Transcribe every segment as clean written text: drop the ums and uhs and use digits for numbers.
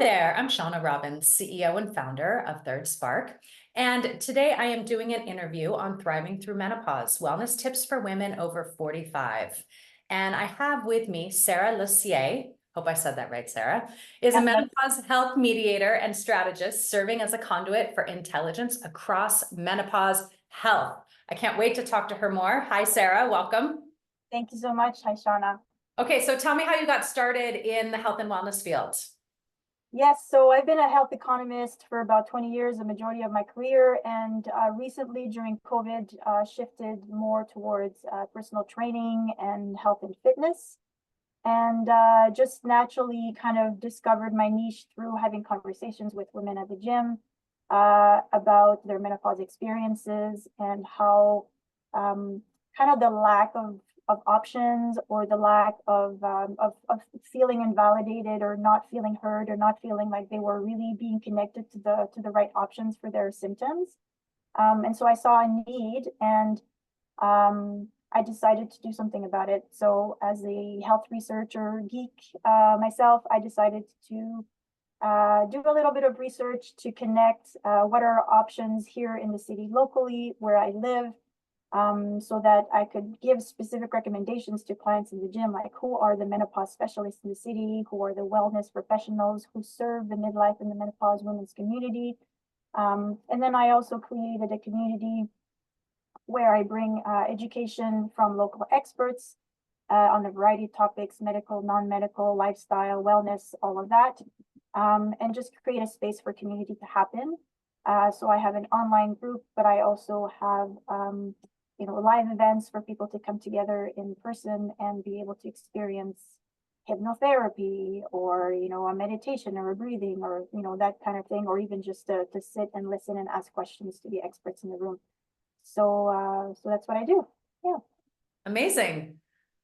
There, I'm Shawna Robins, CEO and founder of Third Spark. And today I am doing an interview on thriving through menopause, wellness tips for women over 45. And I have with me Sarah Lussier. Hope I said that right, Sarah, is a menopause health mediator and strategist serving as a conduit for intelligence across menopause health. I can't wait to talk to her more. Hi, Sarah, welcome. Thank you so much. Hi, Shawna. Okay, so tell me how you got started in the health and wellness field. Yes, so I've been a health economist for about 20 years, the majority of my career, and recently during COVID, shifted more towards personal training and health and fitness, and just naturally kind of discovered my niche through having conversations with women at the gym about their menopause experiences and how kind of the lack of options or the lack of feeling invalidated or not feeling heard or not feeling like they were really being connected to the right options for their symptoms. And so I saw a need, and I decided to do something about it. So as a health researcher geek myself, I decided to do a little bit of research to connect what are options here in the city locally where I live, so that I could give specific recommendations to clients in the gym, like who are the menopause specialists in the city, who are the wellness professionals who serve the midlife and the menopause women's community. And then I also created a community where I bring education from local experts on a variety of topics, medical, non-medical, lifestyle, wellness, all of that, and just create a space for community to happen. So I have an online group, but I also have live events for people to come together in person and be able to experience hypnotherapy or, a meditation or a breathing or, that kind of thing, or even just to sit and listen and ask questions to the experts in the room. So, so that's what I do. Yeah. Amazing.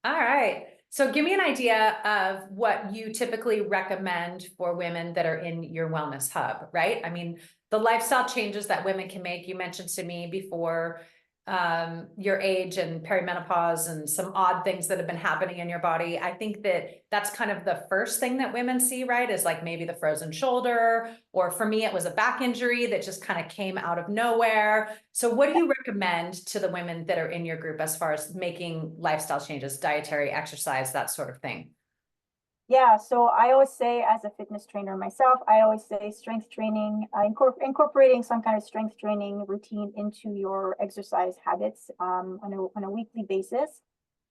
All right. So give me an idea of what you typically recommend for women that are in your wellness hub, right? I mean, the lifestyle changes that women can make, you mentioned to me before, your age and perimenopause and some odd things that have been happening in your body. I think that that's kind of the first thing that women see, right? Is like maybe the frozen shoulder, or for me, it was a back injury that just kind of came out of nowhere. So what do you recommend to the women that are in your group as far as making lifestyle changes, dietary, exercise, that sort of thing? Yeah, so I always say, as a fitness trainer myself, I always say strength training, incorporating some kind of strength training routine into your exercise habits on a weekly basis.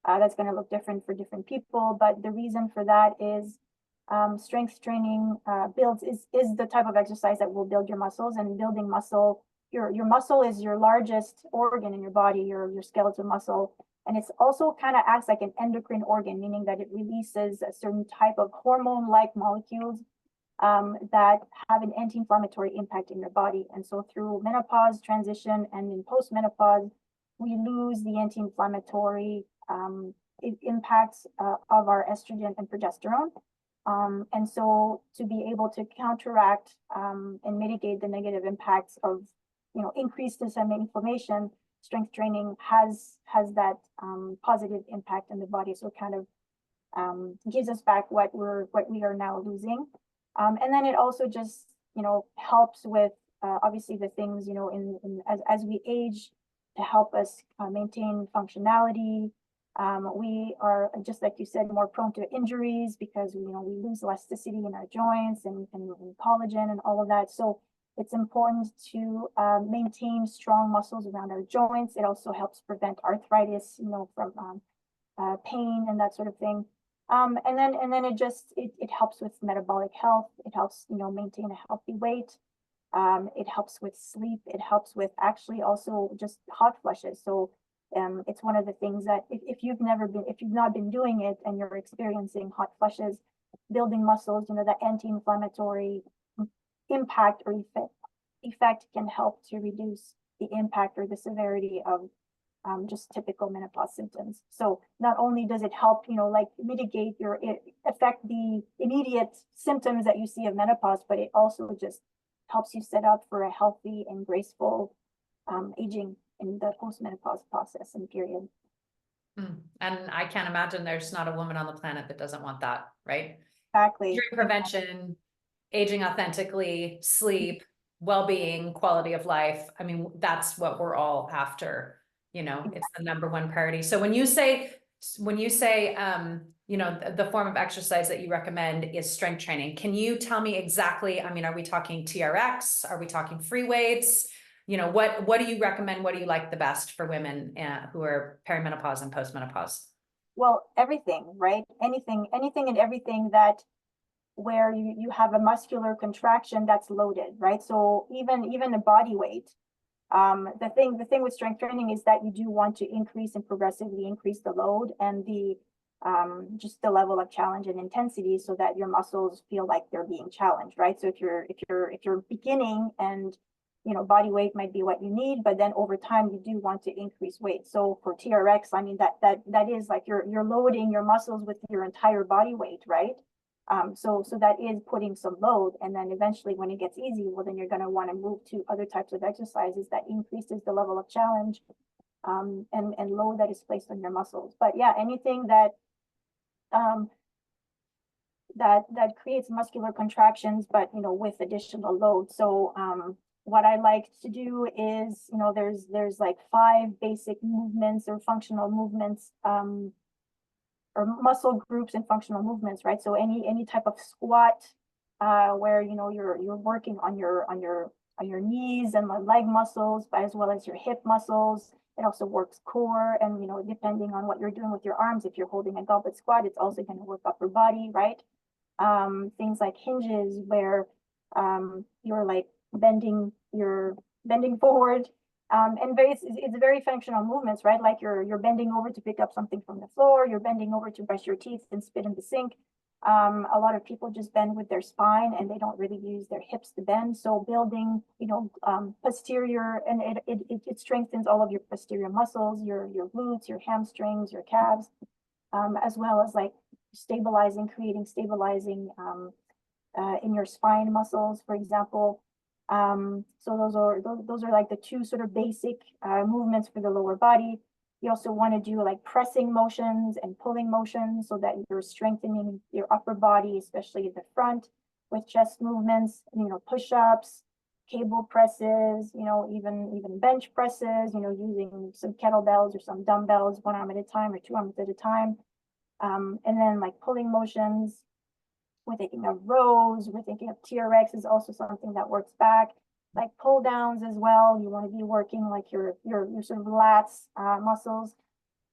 That's going to look different for different people, but the reason for that is strength training is the type of exercise that will build your muscles, and building muscle. Your muscle is your largest organ in your body, your skeletal muscle. And it's also kind of acts like an endocrine organ, meaning that it releases a certain type of hormone-like molecules that have an anti-inflammatory impact in your body. And so through menopause transition and in post-menopause, we lose the anti-inflammatory impacts of our estrogen and progesterone. And so to be able to counteract and mitigate the negative impacts of, increased systemic inflammation, strength training has that positive impact in the body. So it kind of gives us back what we are now losing. And then it also just, helps with obviously the things, as we age, to help us maintain functionality. We are, just like you said, more prone to injuries because, we lose elasticity in our joints and collagen and all of that. So it's important to maintain strong muscles around our joints. It also helps prevent arthritis, from pain and that sort of thing. And then it helps with metabolic health. It helps, maintain a healthy weight. It helps with sleep. It helps with actually also just hot flushes. So it's one of the things that if you've not been doing it and you're experiencing hot flushes, building muscles, that anti-inflammatory impact or effect can help to reduce the impact or the severity of just typical menopause symptoms. So not only does it help, mitigate affect the immediate symptoms that you see of menopause, but it also just helps you set up for a healthy and graceful aging in the postmenopause process and period. And I can't imagine there's not a woman on the planet that doesn't want that, right? Exactly. Injury prevention, aging authentically, sleep, well-being, quality of life. I mean, that's what we're all after, you know, it's the number one priority. So when you say, you know, the form of exercise that you recommend is strength training, can you tell me exactly, I mean, are we talking TRX? Are we talking free weights? You know, what do you recommend? What do you like the best for women who are perimenopause and postmenopause? Well, everything, right? Anything and everything that where you have a muscular contraction that's loaded, right? So even a body weight. The thing with strength training is that you do want to increase and progressively increase the load and the just the level of challenge and intensity so that your muscles feel like they're being challenged, right? So if you're beginning and body weight might be what you need, but then over time you do want to increase weight. So for TRX, I mean that is like you're loading your muscles with your entire body weight, right? So that is putting some load, and then eventually when it gets easy, well, then you're going to want to move to other types of exercises that increases the level of challenge and load that is placed on your muscles. But yeah, anything that um, that creates muscular contractions, but with additional load. So what I like to do is, there's like 5 basic movements or functional movements or muscle groups and functional movements, right? So any type of squat where you're working on your knees and the leg muscles, but as well as your hip muscles. It also works core, and depending on what you're doing with your arms, if you're holding a goblet squat, it's also going to work upper body, right? Things like hinges where you're like you're bending forward. And it's very functional movements, right? Like you're bending over to pick up something from the floor, you're bending over to brush your teeth and spit in the sink. A lot of people just bend with their spine and they don't really use their hips to bend. So building, posterior, and it strengthens all of your posterior muscles, your glutes, your hamstrings, your calves, as well as like creating stabilizing in your spine muscles, for example. So those are like the 2 sort of basic movements for the lower body. You also want to do like pressing motions and pulling motions so that you're strengthening your upper body, especially the front, with chest movements, push-ups, cable presses, even bench presses, using some kettlebells or some dumbbells, 1 arm at a time or 2 arms at a time. And then like pulling motions. We're thinking of rows, we're thinking of TRX is also something that works back, like pull downs as well. You want to be working like your sort of lats muscles.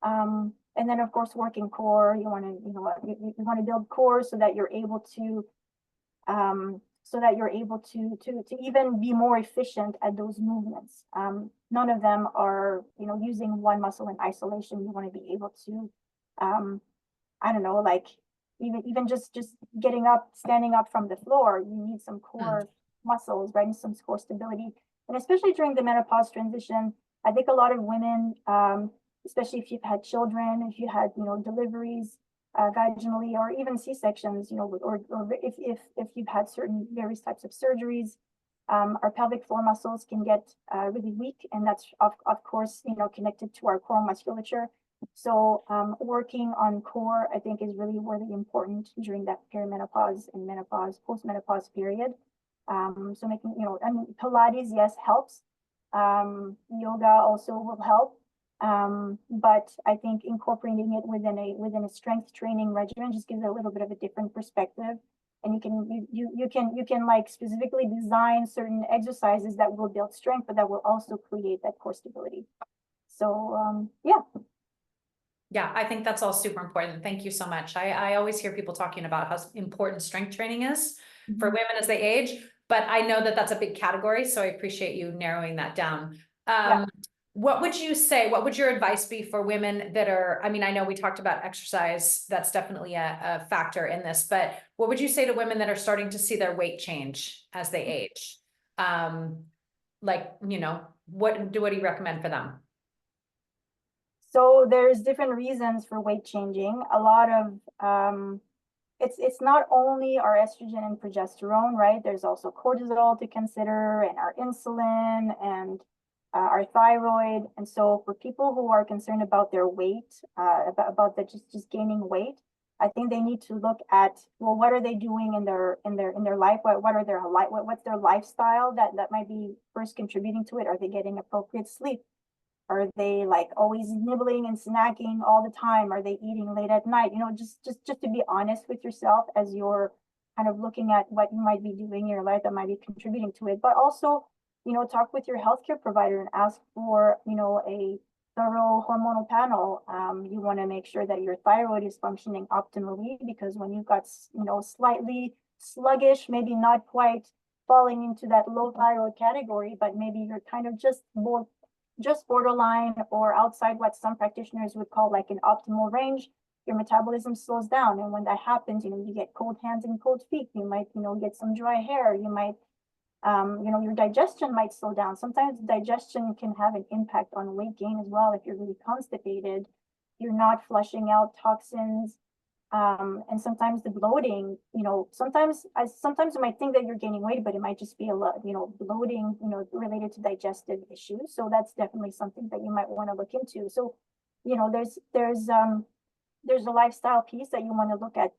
And then of course working core. You want to build core so that you're able to to even be more efficient at those movements. None of them are using one muscle in isolation. You want to be able to I don't know, like even just getting up, standing up from the floor, you need some core muscles, right? And some core stability. And especially during the menopause transition, I think a lot of women, especially if you've had children, if you had, deliveries vaginally, or even C-sections, or if you've had certain various types of surgeries, our pelvic floor muscles can get really weak. And that's of course, connected to our core musculature. So working on core, I think, is really important during that perimenopause and menopause, postmenopause period. So making, I mean, Pilates, yes, helps. Yoga also will help. But I think incorporating it within a strength training regimen just gives it a little bit of a different perspective. And you can like specifically design certain exercises that will build strength, but that will also create that core stability. So yeah. Yeah, I think that's all super important. Thank you so much. I always hear people talking about how important strength training is for women as they age, but I know that that's a big category. So I appreciate you narrowing that down. Yeah. What would you say, what would your advice be for women that are, I mean, I know we talked about exercise, that's definitely a factor in this, but what would you say to women that are starting to see their weight change as they age? Like, what do you recommend for them? So there's different reasons for weight changing. A lot of it's not only our estrogen and progesterone, right? There's also cortisol to consider, and our insulin, and our thyroid. And so for people who are concerned about their weight, about the just gaining weight, I think they need to look at, well, what are they doing in their life? What are their life? What's their lifestyle that might be first contributing to it? Are they getting appropriate sleep? Are they like always nibbling and snacking all the time? Are they eating late at night? You know, just to be honest with yourself as you're kind of looking at what you might be doing in your life that might be contributing to it. But also, you know, talk with your healthcare provider and ask for, you know, a thorough hormonal panel. You want to make sure that your thyroid is functioning optimally, because when you've got, you know, slightly sluggish, maybe not quite falling into that low thyroid category, but maybe you're kind of just borderline or outside what some practitioners would call like an optimal range, your metabolism slows down. And when that happens, you know, you get cold hands and cold feet. You might, you know, get some dry hair. You might, you know, your digestion might slow down. Sometimes digestion can have an impact on weight gain as well. If you're really constipated, you're not flushing out toxins. And sometimes the bloating, you know, sometimes you might think that you're gaining weight, but it might just be a lot, you know, bloating, you know, related to digestive issues. So that's definitely something that you might want to look into. So, you know, there's a lifestyle piece that you want to look at,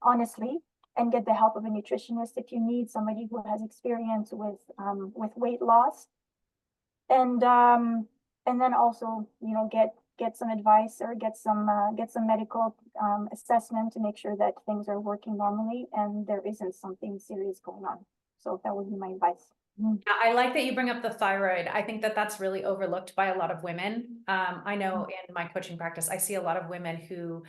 honestly, and get the help of a nutritionist if you need somebody who has experience with weight loss. And then also, you know, get some advice or get some medical assessment to make sure that things are working normally and there isn't something serious going on. So that would be my advice. I like that you bring up the thyroid. I think that that's really overlooked by a lot of women. I know in my coaching practice, I see a lot of women who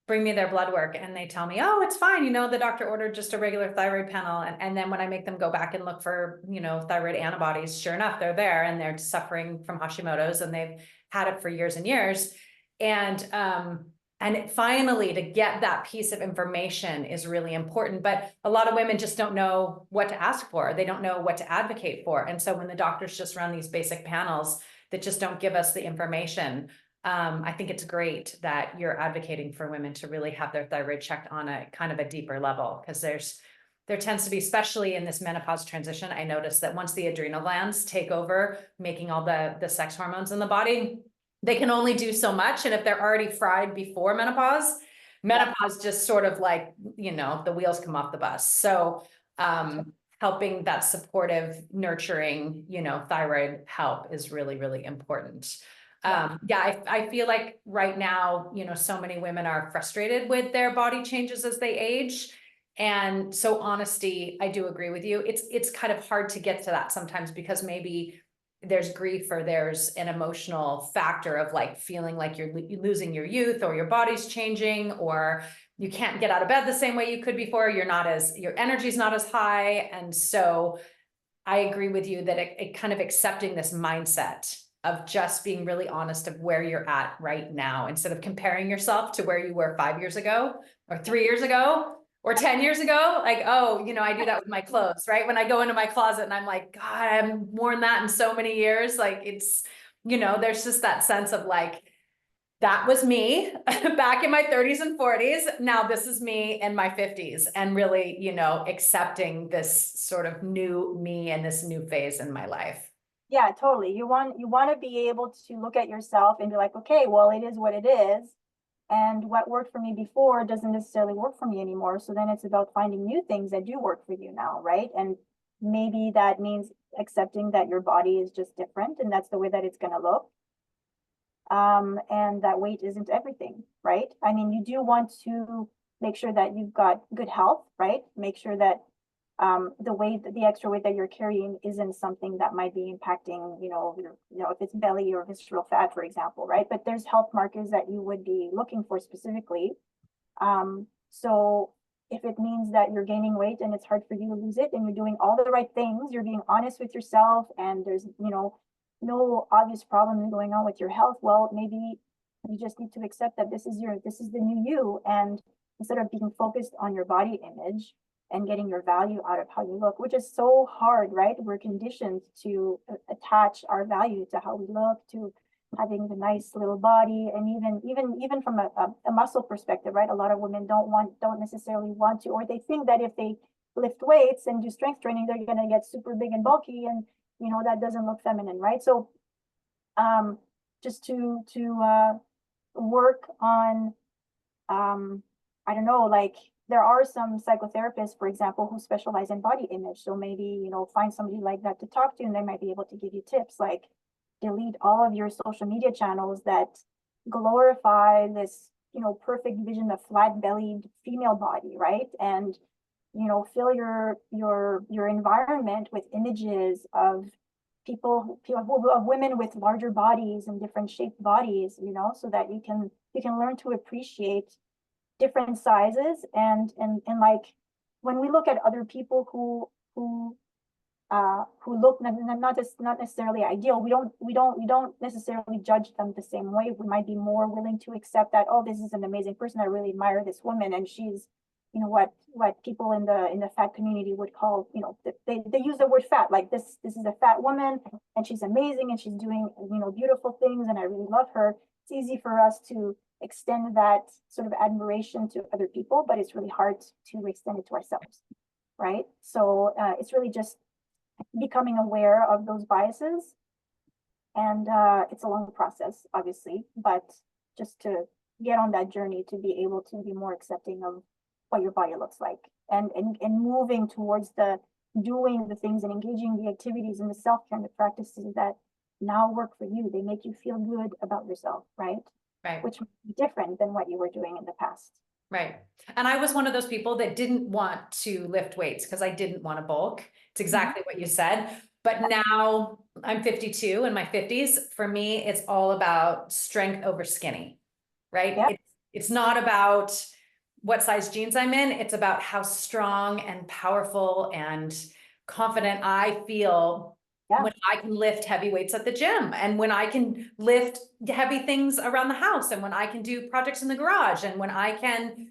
bring me their blood work and they tell me, oh, it's fine. You know, the doctor ordered just a regular thyroid panel. And then when I make them go back and look for, you know, thyroid antibodies, sure enough, they're there and they're suffering from Hashimoto's and they've had it for years and years. And finally, to get that piece of information is really important, but a lot of women just don't know what to ask for. They don't know what to advocate for. And so when the doctors just run these basic panels that just don't give us the information, I think it's great that you're advocating for women to really have their thyroid checked on a kind of a deeper level, because there tends to be, especially in this menopause transition, I noticed that once the adrenal glands take over making all the sex hormones in the body, they can only do so much. And if they're already fried before menopause just sort of like, you know, the wheels come off the bus. So helping that supportive, nurturing, you know, thyroid help is really, really important. I feel like right now, you know, so many women are frustrated with their body changes as they age. And so honesty, I do agree with you. It's kind of hard to get to that sometimes because maybe there's grief or there's an emotional factor of like feeling like you're losing your youth or your body's changing or you can't get out of bed the same way you could before. Your energy's not as high. And so I agree with you that it kind of accepting this mindset of just being really honest of where you're at right now, instead of comparing yourself to where you were 5 years ago or 3 years ago or 10 years ago. Like, oh, you know, I do that with my clothes, right? When I go into my closet and I'm like, God, I haven't worn that in so many years. Like it's, you know, there's just that sense of like, that was me back in my 30s and 40s. Now this is me in my 50s, and really, you know, accepting this sort of new me and this new phase in my life. Yeah, totally. You want to be able to look at yourself and be like, okay, well, it is what it is. And what worked for me before doesn't necessarily work for me anymore. So then it's about finding new things that do work for you now, right? And maybe that means accepting that your body is just different and that's the way that it's going to look. And that weight isn't everything, right? I mean, you do want to make sure that you've got good health, right? Make sure that the extra weight that you're carrying isn't something that might be impacting, you know, if it's belly or visceral fat, for example, right? But there's health markers that you would be looking for specifically. So if it means that you're gaining weight and it's hard for you to lose it and you're doing all the right things, you're being honest with yourself and there's, you know, no obvious problem going on with your health, well, maybe you just need to accept that this is the new you. And instead of being focused on your body image and getting your value out of how you look, which is so hard, right? We're conditioned to attach our value to how we look, to having the nice little body, and even from a muscle perspective, right? A lot of women don't necessarily want to, or they think that if they lift weights and do strength training, they're gonna get super big and bulky, and you know that doesn't look feminine, right? So, just to work on I don't know, like there are some psychotherapists, for example, who specialize in body image. So maybe, find somebody like that to talk to, and they might be able to give you tips like delete all of your social media channels that glorify this, perfect vision of flat-bellied female body, right? And, fill your environment with images of of women with larger bodies and different shaped bodies, so that you can learn to appreciate different sizes and like when we look at other people who look not necessarily ideal, we don't necessarily judge them the same way. We might be more willing to accept that, oh, this is an amazing person. I really admire this woman, and she's, what people in the fat community would call, they use the word fat, like this is a fat woman and she's amazing and she's doing, beautiful things and I really love her. It's easy for us to extend that sort of admiration to other people, but it's really hard to extend it to ourselves, right? So it's really just becoming aware of those biases. And it's a long process, obviously, but just to get on that journey to be able to be more accepting of what your body looks like and moving towards doing the things and engaging the activities and the self-care and the practices that now work for you. They make you feel good about yourself, right? Right. Which might be different than what you were doing in the past. Right. And I was one of those people that didn't want to lift weights because I didn't want to bulk. It's exactly what you said. But now I'm 52 in my 50s. For me, it's all about strength over skinny, right? Yeah. It's not about what size jeans I'm in. It's about how strong and powerful and confident I feel when I can lift heavy weights at the gym, and when I can lift heavy things around the house, and when I can do projects in the garage, and when I can,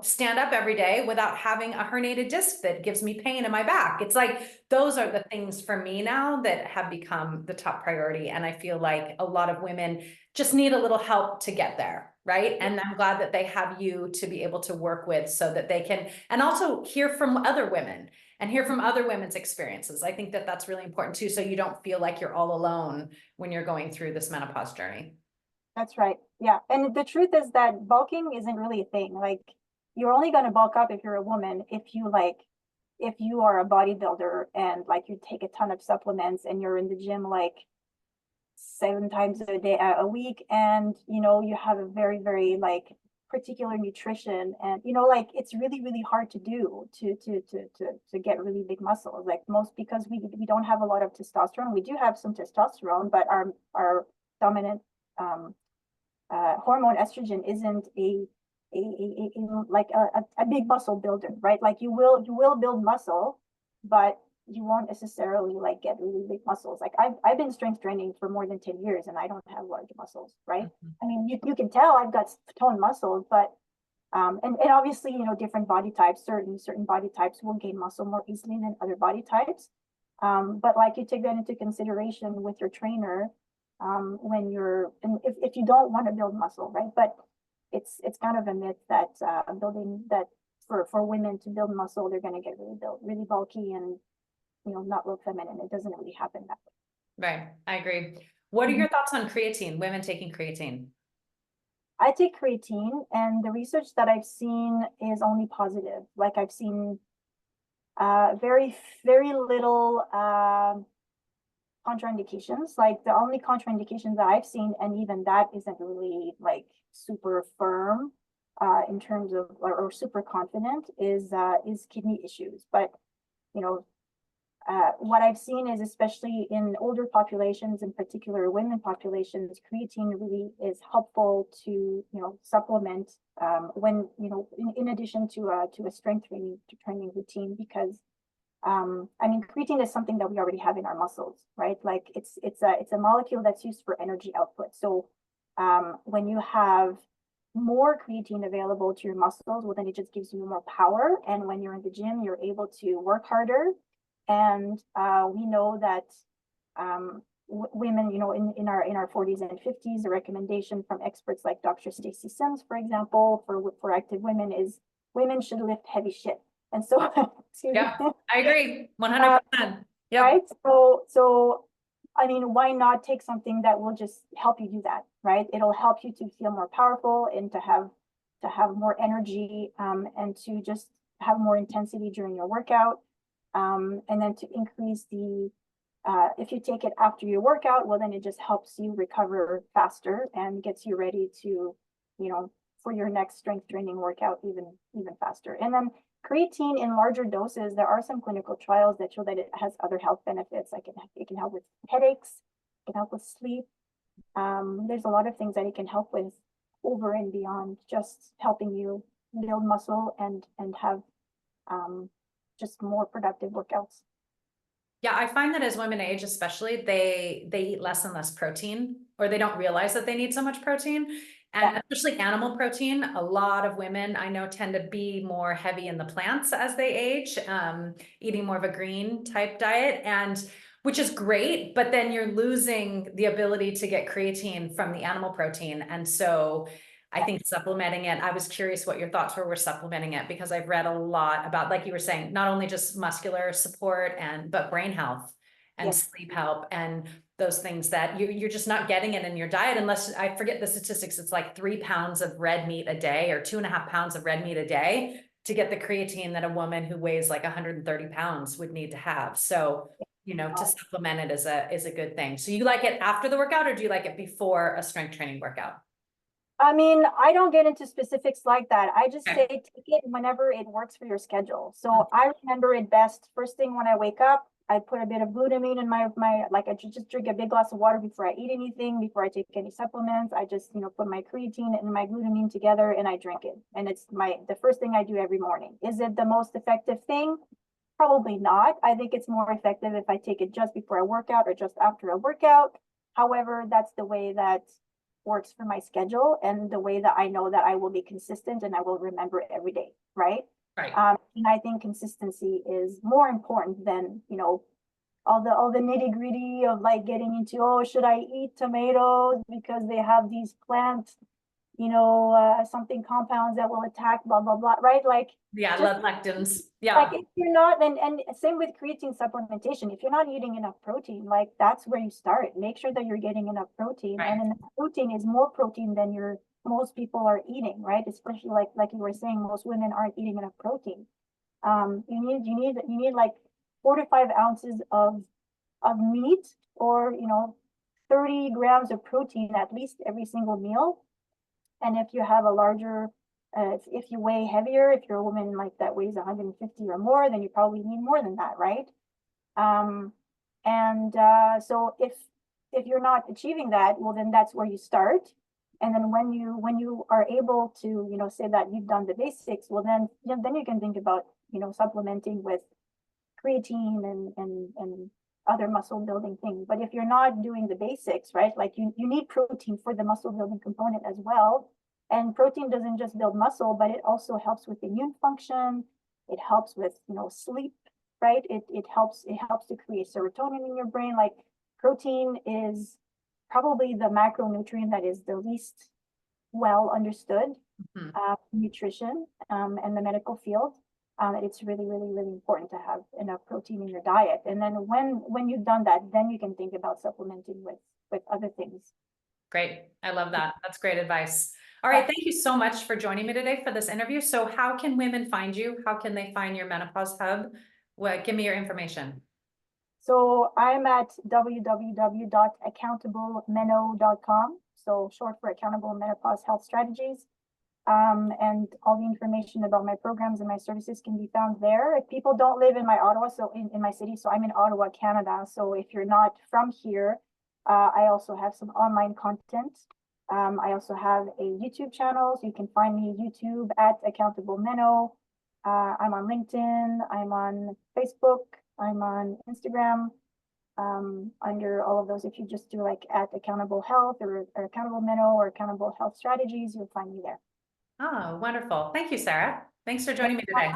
stand up every day without having a herniated disc that gives me pain in my back. It's like, those are the things for me now that have become the top priority. And I feel like a lot of women just need a little help to get there. Right. And I'm glad that they have you to be able to work with so that they can, and also hear from other women and hear from other women's experiences. I think that that's really important too. So you don't feel like you're all alone when you're going through this menopause journey. That's right. Yeah. And the truth is that bulking isn't really a thing. Like you're only going to bulk up if you're a woman, if you are a bodybuilder and like you take a ton of supplements and you're in the gym like 7 times a week, and you have a very, very like particular nutrition, and like it's really, really hard to do to get really big muscles. Like because we don't have a lot of testosterone. We do have some testosterone, but our dominant hormone estrogen isn't like a big muscle builder, right? Like you will build muscle, but you won't necessarily like get really big muscles. Like I've been strength training for more than 10 years and I don't have large muscles, right? I mean, you can tell I've got toned muscles, but and obviously, different body types, certain body types will gain muscle more easily than other body types. But like you take that into consideration with your trainer when and if you don't want to build muscle, right? But it's kind of a myth that building that for women to build muscle, they're going to get really bulky and not look feminine. It doesn't really happen that way. Right. I agree. What are your thoughts on creatine, women taking creatine? I take creatine, and the research that I've seen is only positive. Like I've seen very, very little contraindications. Like the only contraindications that I've seen, and even that isn't really like super firm in terms of or super confident, is kidney issues. But what I've seen is, especially in older populations, in particular women populations, creatine really is helpful to supplement when in addition to a strength training routine, because I mean, creatine is something that we already have in our muscles, right? Like it's a molecule that's used for energy output. So when you have more creatine available to your muscles, well, then it just gives you more power. And when you're in the gym, you're able to work harder. And we know that women, in our 40s and 50s, a recommendation from experts like Dr. Stacy Sims, for example, for active women is women should lift heavy shit. And so, yeah, I agree, 100%. Yeah, right. So, I mean, why not take something that will just help you do that, right? It'll help you to feel more powerful and to to have more energy, and to just have more intensity during your workout. And then to increase the, if you take it after your workout, well, then it just helps you recover faster and gets you ready to, for your next strength training workout even faster. And then creatine in larger doses, there are some clinical trials that show that it has other health benefits. Like it can help with headaches, it can help with sleep. There's a lot of things that it can help with over and beyond just helping you build muscle and have just more productive workouts. Yeah, I find that as women age, especially, they eat less and less protein, or they don't realize that they need so much protein. And especially animal protein, a lot of women I know tend to be more heavy in the plants as they age, eating more of a green type diet, and which is great, but then you're losing the ability to get creatine from the animal protein. And so I think supplementing it, I was curious what your thoughts were supplementing it, because I've read a lot about, like you were saying, not only just muscular support but brain health and sleep help and those things that you're just not getting it in your diet, unless, I forget the statistics, it's like 3 pounds of red meat a day or 2.5 pounds of red meat a day to get the creatine that a woman who weighs like 130 pounds would need to have. So, to supplement it is a good thing. So you like it after the workout, or do you like it before a strength training workout? I mean, I don't get into specifics like that. I just say take it whenever it works for your schedule. So I remember it best first thing when I wake up. I put a bit of glutamine in my like I just drink a big glass of water before I eat anything, before I take any supplements. I just, put my creatine and my glutamine together and I drink it. And it's the first thing I do every morning. Is it the most effective thing? Probably not. I think it's more effective if I take it just before a workout or just after a workout. However, that's the way that works for my schedule and the way that I know that I will be consistent and I will remember it every day, right? Right. And I think consistency is more important than, all the nitty-gritty of like getting into, oh, should I eat tomatoes because they have these plant, something compounds that will attack blah blah blah, right? Like, yeah, just lectins. Yeah. like if you're not, and same with creatine supplementation, if you're not eating enough protein, like that's where you start. Make sure that you're getting enough protein, Right. and enough protein is more protein than most people are eating, right? Especially like you were saying, most women aren't eating enough protein. You need like 4 to 5 ounces of meat, or 30 grams of protein at least every single meal. And if you have a larger, if you weigh heavier, if you're a woman like that weighs 150 or more, then you probably need more than that, right? So if you're not achieving that, well, then that's where you start. And then when you are able to, say that you've done the basics, well, then you can think about, supplementing with creatine and other muscle building things. But if you're not doing the basics, right, like you need protein for the muscle building component as well. And protein doesn't just build muscle, but it also helps with immune function. It helps with, sleep, right? It helps to create serotonin in your brain. Like protein is probably the macronutrient that is the least well understood nutrition and the medical field. It's really, really, really important to have enough protein in your diet. And then when you've done that, then you can think about supplementing with other things. Great. I love that. That's great advice. All right. Thank you so much for joining me today for this interview. So how can women find you? How can they find your Menopause Hub? Give me your information. So I'm at www.accountablemeno.com. So short for Accountable Menopause Health Strategies. And all the information about my programs and my services can be found there. If people don't live in my Ottawa, so in my city, so I'm in Ottawa, Canada. So if you're not from here, I also have some online content. I also have a YouTube channel, so you can find me YouTube at Accountable Meno. I'm on LinkedIn, I'm on Facebook, I'm on Instagram. Under all of those, if you just do like at Accountable Health or Accountable Meno or Accountable Health Strategies, you'll find me there. Oh, wonderful. Thank you, Sarah. Thanks for joining me today.